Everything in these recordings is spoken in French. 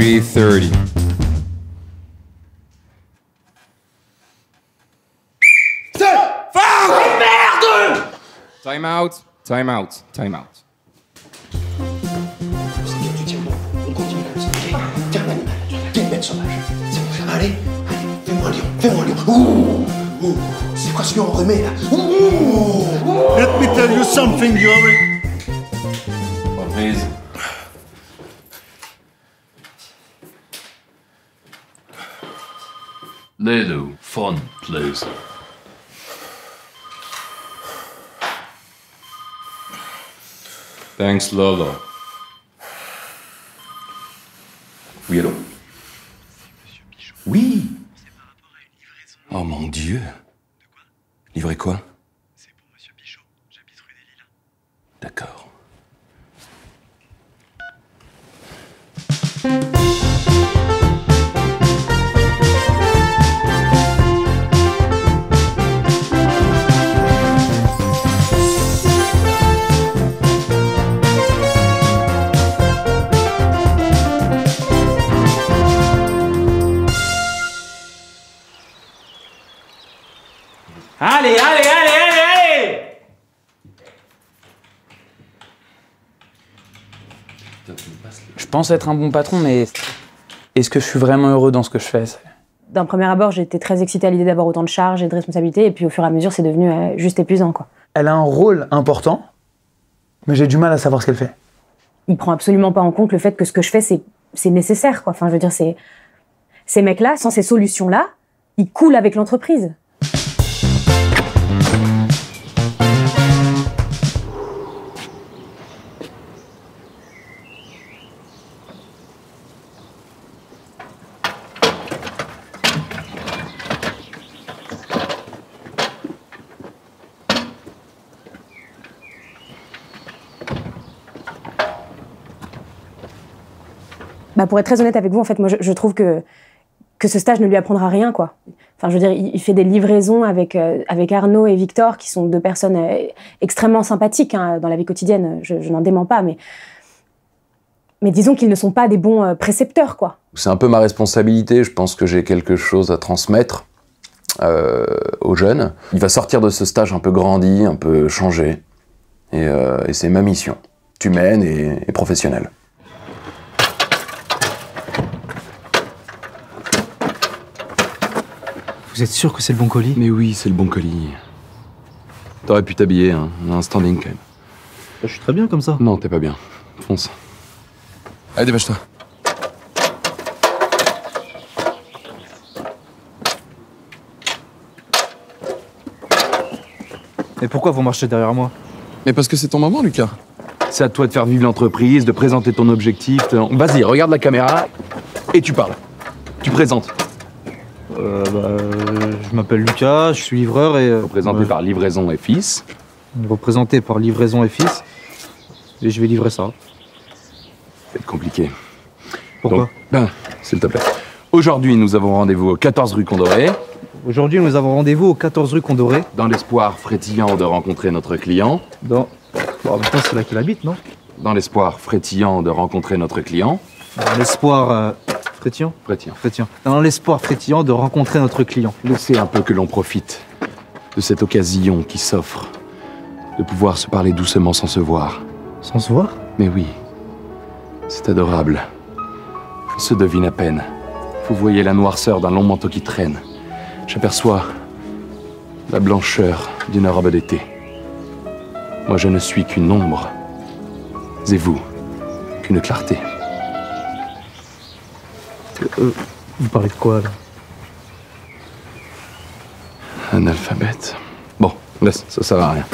3:30. Fuck! Merde! Time out, time out, time out. Tu tiens bon, on continue comme ça, ok? T'es un animal, t'es une bête sauvage. C'est bon, allez, fais-moi un lion, fais-moi un lion. Ouh, ouh, c'est quoi ce lion enrhumé là? Ouh. Let me tell you something, Yuri. Please. Little fun, please. Thanks, Lolo. Oui, allô? Oui. Oh mon Dieu. Livrer quoi? C'est pour Monsieur Pichot. J'habite rue des Lilas. D'accord. Allez, allez, allez, allez, allez! Je pense être un bon patron, mais est-ce que je suis vraiment heureux dans ce que je fais? D'un premier abord, j'étais très excitée à l'idée d'avoir autant de charges et de responsabilités, et puis au fur et à mesure, c'est devenu juste épuisant, quoi. Elle a un rôle important, mais j'ai du mal à savoir ce qu'elle fait. Il prend absolument pas en compte le fait que ce que je fais, c'est nécessaire, quoi. Enfin, je veux dire, ces mecs-là, sans ces solutions-là, ils coulent avec l'entreprise. Bah pour être très honnête avec vous, en fait, moi, je trouve que ce stage ne lui apprendra rien, quoi. Enfin, je veux dire, il fait des livraisons avec Arnaud et Victor, qui sont deux personnes extrêmement sympathiques hein, dans la vie quotidienne. Je n'en dément pas, mais disons qu'ils ne sont pas des bons précepteurs, quoi. C'est un peu ma responsabilité. Je pense que j'ai quelque chose à transmettre aux jeunes. Il va sortir de ce stage un peu grandi, un peu changé. Et c'est ma mission, humaine et professionnelle. Vous êtes sûr que c'est le bon colis? Mais oui, c'est le bon colis. T'aurais pu t'habiller, hein. On a un standing quand même. Je suis très bien comme ça. Non, t'es pas bien. Fonce. Allez, dépêche-toi. Et pourquoi vous marchez derrière moi? Mais parce que c'est ton moment, Lucas. C'est à toi de faire vivre l'entreprise, de présenter ton objectif. Vas-y, regarde la caméra et tu parles. Tu présentes. Je m'appelle Lucas, je suis livreur et... Représenté par Livraison et Fils. Représenté par Livraison et Fils. Et je vais livrer ça. C'est compliqué. Pourquoi? S'il te plaît. Aujourd'hui, nous avons rendez-vous au 14 rue Condoré. Aujourd'hui, nous avons rendez-vous au 14 rue Condoré. Dans l'espoir frétillant de rencontrer notre client. Bon, en même temps, c'est là qu'il habite, non? Dans l'espoir frétillant de rencontrer notre client. Dans l'espoir... Frétillant? Frétillant. Dans l'espoir frétillant de rencontrer notre client. Laissez un peu que l'on profite de cette occasion qui s'offre, de pouvoir se parler doucement sans se voir. Sans se voir? Mais oui, c'est adorable. On se devine à peine. Vous voyez la noirceur d'un long manteau qui traîne. J'aperçois la blancheur d'une robe d'été. Moi, je ne suis qu'une ombre. Et vous, qu'une clarté. Vous parlez de quoi, là? Un alphabet. Bon, laisse, ça sert à rien.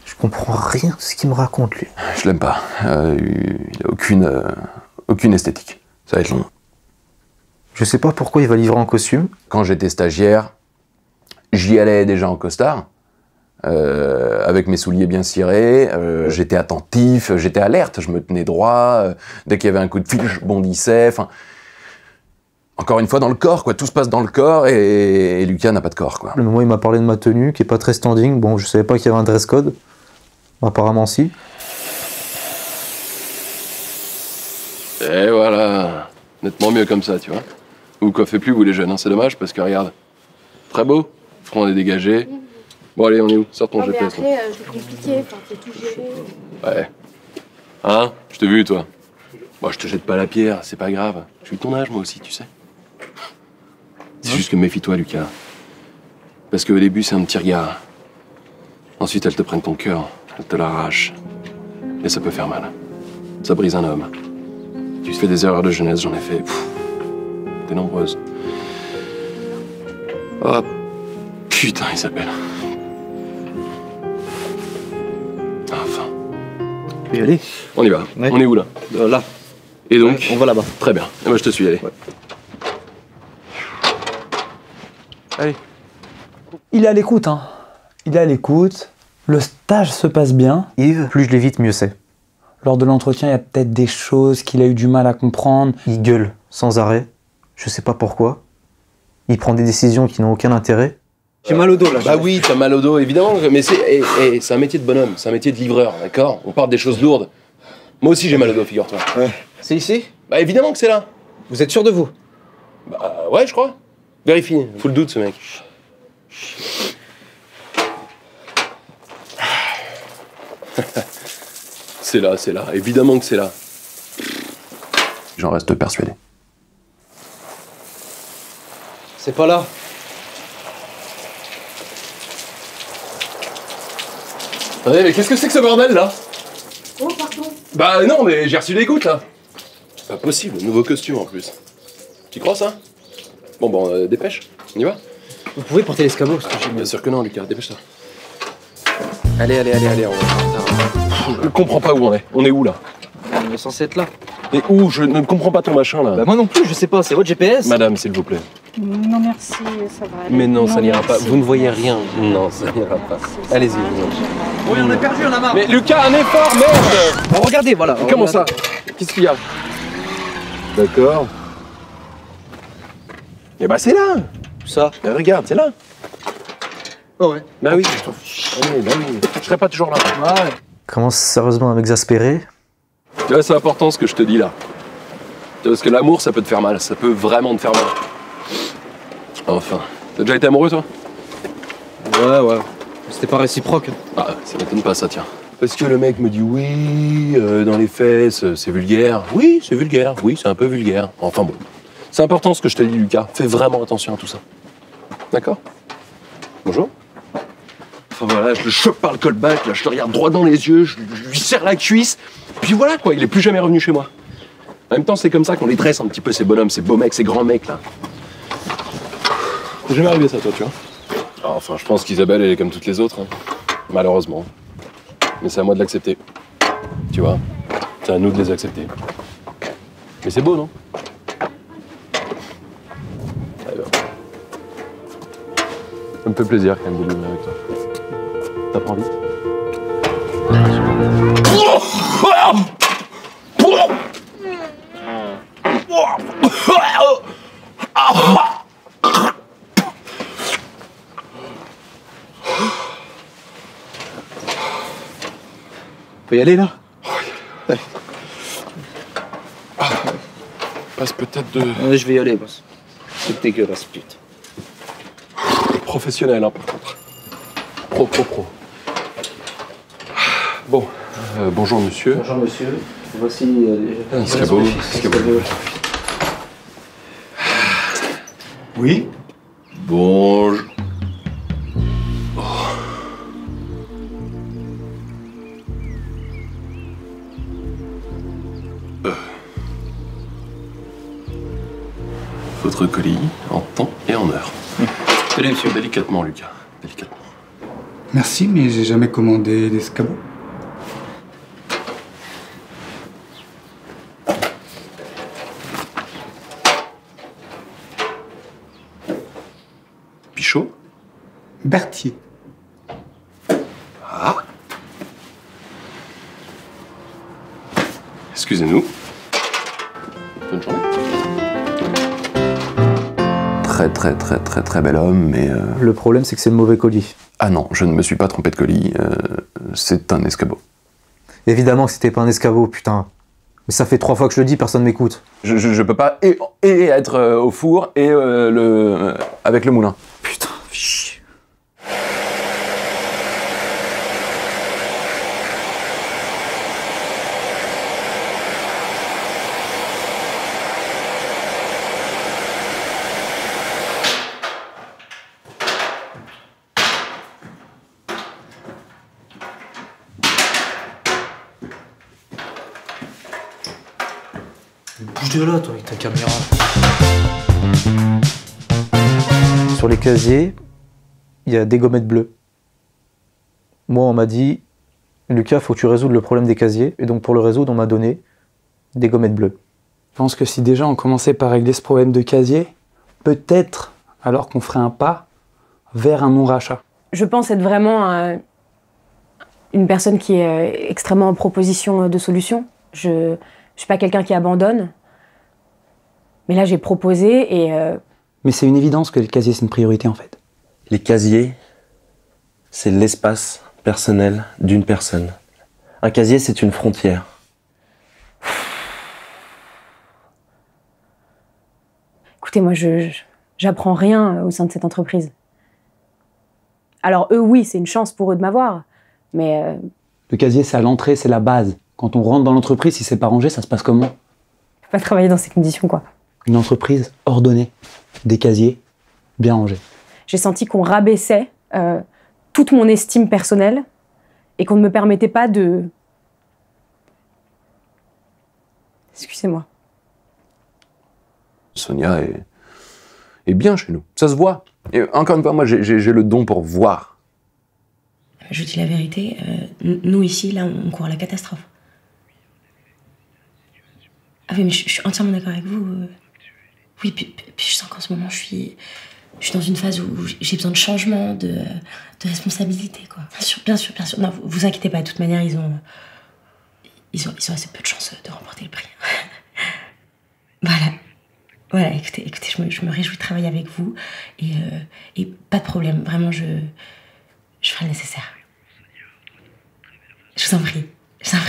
Je comprends rien de ce qu'il me raconte, lui. Je l'aime pas. Il a aucune esthétique. Ça va être long. Je sais pas pourquoi il va livrer en costume. Quand j'étais stagiaire, j'y allais déjà en costard. Avec mes souliers bien cirés, j'étais attentif, j'étais alerte, je me tenais droit, dès qu'il y avait un coup de fil, je bondissais, enfin... Encore une fois, dans le corps, quoi, tout se passe dans le corps, et Lucas n'a pas de corps, quoi. Le moment où il m'a parlé de ma tenue, qui est pas très standing, bon, je savais pas qu'il y avait un dress code. Apparemment, si. Et voilà. Nettement mieux comme ça, tu vois. Vous coiffez plus, vous les jeunes, hein. C'est dommage parce que regarde. Très beau. Front est dégagé. Bon, allez, on est où? Sors ton mais GPS. après, c'est compliqué, faut tout gérer. Ouais. Hein? Je t'ai vu, toi. Bon, je te jette pas la pierre, c'est pas grave. Je suis de ton âge, moi aussi, tu sais. C'est juste que méfie-toi, Lucas. Parce qu'au début, c'est un petit regard. Ensuite, elles te prennent ton cœur, elles te l'arrachent. Et ça peut faire mal. Ça brise un homme. Tu fais des erreurs de jeunesse, j'en ai fait. Des nombreuses. Oh, putain, Isabelle. Enfin. Tu peux y aller? On y va. Ouais. On est où, là? Là. Et donc? Ouais, on va là-bas. Très bien. Et moi, je te suis, allez. Ouais. Allez. Il est à l'écoute, hein. Il est à l'écoute. Le stage se passe bien. Yves, plus je l'évite, mieux c'est. Lors de l'entretien, il y a peut-être des choses qu'il a eu du mal à comprendre. Il gueule sans arrêt. Je sais pas pourquoi. Il prend des décisions qui n'ont aucun intérêt. J'ai mal au dos là. Bah oui, t'as mal au dos, évidemment, mais c'est un métier de bonhomme, c'est un métier de livreur, d'accord? On parle des choses lourdes. Moi aussi j'ai mal au dos, figure-toi. Ouais. C'est ici? Bah évidemment que c'est là. Vous êtes sûr de vous? Bah ouais, je crois. Vérifie, faut le doute ce mec. C'est là, évidemment que c'est là. J'en reste persuadé. C'est pas là. Attendez, mais qu'est-ce que c'est que ce bordel là? Oh, pardon. Bah non, mais j'ai reçu des gouttes là. C'est pas possible, nouveau costume en plus. Tu crois ça? Bon, dépêche, on y va? Vous pouvez porter l'escabeau parce que j'ai Bien sûr que non, Lucas, dépêche-toi. Allez, on va faire. Je comprends pas où on est. On est où là? On est censé être là. Et où? Je ne comprends pas ton machin là. Bah moi non plus, je sais pas, c'est votre GPS. Madame, s'il vous plaît. Non, merci, ça va aller. Mais non, ça n'ira pas. merci. Vous ne voyez rien. Non, ça n'ira pas. Allez-y. Oui, on est perdu, on a marre. Mais Lucas, un effort, merde! Bon, regardez, voilà. Comment ça? Qu'est-ce qu'il y a? D'accord. Eh bah c'est là! Ça. Mais regarde, c'est là! Oh ouais. Bah oui, je t'en fiche. Allez, bah oui. Je serai pas toujours là. Ouais. Commence sérieusement à m'exaspérer. Tu vois, c'est important ce que je te dis là. Parce que l'amour, ça peut te faire mal. Ça peut vraiment te faire mal. Enfin. T'as déjà été amoureux, toi? Ouais. C'était pas réciproque. Ah, ça m'étonne pas, ça, tiens. Parce que le mec me dit oui, dans les fesses, c'est vulgaire. Oui, c'est vulgaire. Oui, c'est un peu vulgaire. Enfin bon. C'est important ce que je te dis, Lucas. Fais vraiment attention à tout ça. D'accord? Bonjour. Enfin voilà, je le chope par le callback, là, je le regarde droit dans les yeux, je lui serre la cuisse, puis voilà quoi, il est plus jamais revenu chez moi. En même temps, c'est comme ça qu'on les dresse un petit peu, ces bonhommes, ces beaux mecs, ces grands mecs là. C'est jamais arrivé ça, toi, tu vois? Enfin, je pense qu'Isabelle, elle est comme toutes les autres, hein. Malheureusement. Mais c'est à moi de l'accepter. Tu vois? C'est à nous de les accepter. Mais c'est beau, non? Ça me fait plaisir quand même de vivre avec toi. T'as pas envie? Faut y aller là? Passe peut-être de... Ouais, je vais y aller, boss. C'est dégueulasse, putain. Professionnel, hein, par contre. Pro. Bon, bonjour monsieur. Bonjour monsieur. Voici Un escabeau. Oui? Bonjour. Votre colis en temps et en heure. Tenez, monsieur, délicatement, Lucas. Délicatement. Merci, mais j'ai jamais commandé d'escabeau. Pichot? Berthier. Ah. Excusez-nous. Bonne journée. Très bel homme, mais... Le problème, c'est que c'est le mauvais colis. Ah non, je ne me suis pas trompé de colis, c'est un escabeau. Évidemment que c'était pas un escabeau, putain. Mais ça fait 3 fois que je le dis, personne m'écoute. Je peux pas et être au four et avec le moulin. Putain, chier. Bouge de là, toi, avec ta caméra. Sur les casiers, il y a des gommettes bleues. Moi, on m'a dit, Lucas, faut que tu résoudes le problème des casiers. Et donc, pour le résoudre, on m'a donné des gommettes bleues. Je pense que si déjà on commençait par régler ce problème de casier, peut-être alors qu'on ferait un pas vers un non-rachat. Je pense être vraiment une personne qui est extrêmement en proposition de solutions. Je ne suis pas quelqu'un qui abandonne. Mais là, j'ai proposé et... Mais c'est une évidence que le casier, c'est une priorité, en fait. Les casiers, c'est l'espace personnel d'une personne. Un casier, c'est une frontière. Écoutez, moi, j'apprends rien au sein de cette entreprise. Alors, eux, oui, c'est une chance pour eux de m'avoir, mais... Le casier, c'est à l'entrée, c'est la base. Quand on rentre dans l'entreprise, si c'est pas rangé, ça se passe comment? Je peux pas travailler dans ces conditions, quoi. Une entreprise ordonnée, des casiers bien rangés. J'ai senti qu'on rabaissait toute mon estime personnelle et qu'on ne me permettait pas de... Excusez-moi. Sonia est bien chez nous. Ça se voit. Et encore une fois, moi, j'ai le don pour voir. Je dis la vérité, nous ici, là, on court à la catastrophe. Ah oui, mais je suis entièrement d'accord avec vous. Oui, puis je sens qu'en ce moment, je suis dans une phase où j'ai besoin de changement, de responsabilité, quoi. Bien sûr. Non, vous inquiétez pas, de toute manière, ils ont assez peu de chances de remporter le prix. Voilà, écoutez, je me réjouis de travailler avec vous. Et pas de problème, vraiment, je ferai le nécessaire. Je vous en prie,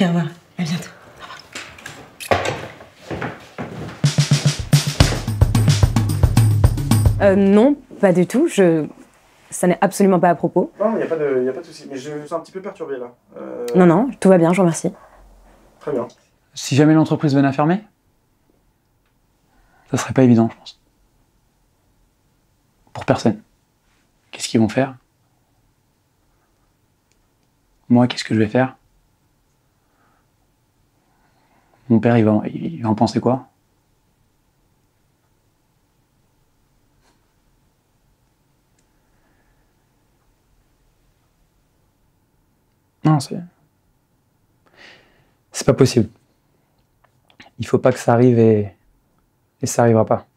au revoir. À bientôt. Non, pas du tout. Ça n'est absolument pas à propos. Non, il n'y a pas de souci. Mais je me sens un petit peu perturbé là. Non, tout va bien, je vous remercie. Très bien. Si jamais l'entreprise venait à fermer, ça serait pas évident, je pense. Pour personne. Qu'est-ce qu'ils vont faire? Moi, qu'est-ce que je vais faire? Mon père, il va en penser quoi? Non, c'est pas possible. Il faut pas que ça arrive et ça arrivera pas.